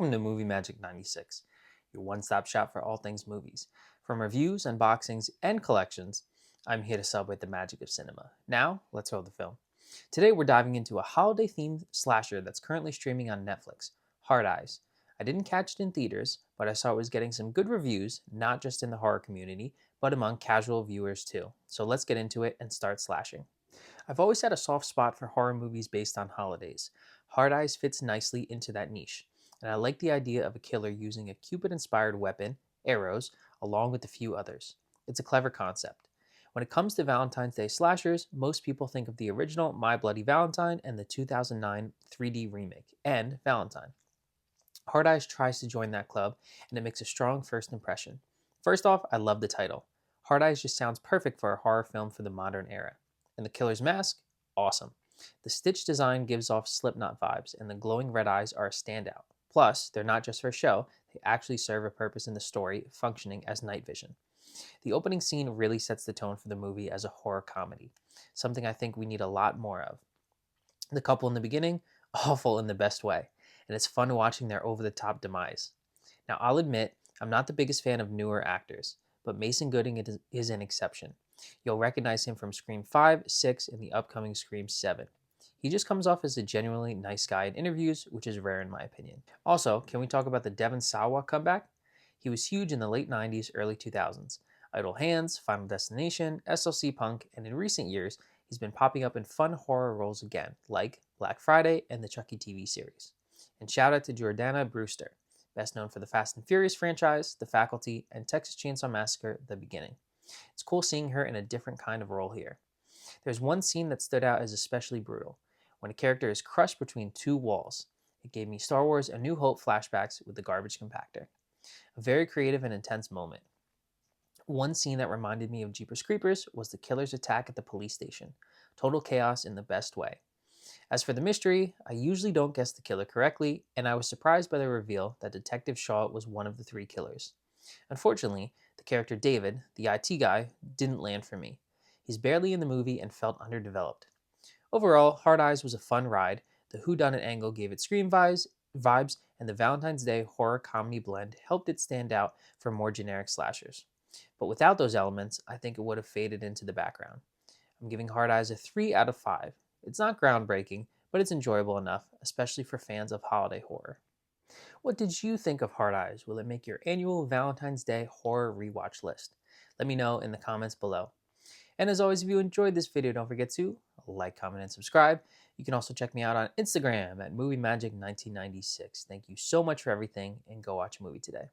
Welcome to Movie Magic 96, your one-stop shop for all things movies. From reviews, unboxings, and collections, I'm here to celebrate the magic of cinema. Now, let's roll the film. Today we're diving into a holiday-themed slasher that's currently streaming on Netflix, Hard Eyes. I didn't catch it in theaters, but I saw it was getting some good reviews, not just in the horror community, but among casual viewers too. So let's get into it and start slashing. I've always had a soft spot for horror movies based on holidays. Hard Eyes fits nicely into that niche, and I like the idea of a killer using a Cupid-inspired weapon, arrows, along with a few others. It's a clever concept. When it comes to Valentine's Day slashers, most people think of the original My Bloody Valentine and the 2009 3D remake, and Valentine. Hard Eyes tries to join that club, and it makes a strong first impression. First off, I love the title. Hard Eyes just sounds perfect for a horror film for the modern era. And the killer's mask? Awesome. The stitch design gives off Slipknot vibes, and the glowing red eyes are a standout. Plus, they're not just for show, they actually serve a purpose in the story, functioning as night vision. The opening scene really sets the tone for the movie as a horror comedy, something I think we need a lot more of. The couple in the beginning, awful in the best way, and it's fun watching their over-the-top demise. Now, I'll admit, I'm not the biggest fan of newer actors, but Mason Gooding is an exception. You'll recognize him from Scream 5, 6, and the upcoming Scream 7. He just comes off as a genuinely nice guy in interviews, which is rare in my opinion. Also, can we talk about the Devon Sawa comeback? He was huge in the late 90s, early 2000s. Idle Hands, Final Destination, SLC Punk, and in recent years, he's been popping up in fun horror roles again, like Black Friday and the Chucky TV series. And shout out to Jordana Brewster, best known for the Fast and Furious franchise, The Faculty, and Texas Chainsaw Massacre: The Beginning. It's cool seeing her in a different kind of role here. There's one scene that stood out as especially brutal, when a character is crushed between two walls. It gave me Star Wars: A New Hope flashbacks with the garbage compactor. A very creative and intense moment. One scene that reminded me of Jeepers Creepers was the killer's attack at the police station. Total chaos in the best way. As for the mystery, I usually don't guess the killer correctly, and I was surprised by the reveal that Detective Shaw was one of the three killers. Unfortunately, the character David, the IT guy, didn't land for me. He's barely in the movie and felt underdeveloped. Overall, Hard Eyes was a fun ride. The whodunit angle gave it Scream vibes, and the Valentine's Day horror comedy blend helped it stand out from more generic slashers. But without those elements, I think it would have faded into the background. I'm giving Hard Eyes a 3 out of 5. It's not groundbreaking, but it's enjoyable enough, especially for fans of holiday horror. What did you think of Hard Eyes? Will it make your annual Valentine's Day horror rewatch list? Let me know in the comments below. And as always, if you enjoyed this video, don't forget to like, comment, and subscribe. You can also check me out on Instagram at MovieMagic1996. Thank you so much for everything, and go watch a movie today.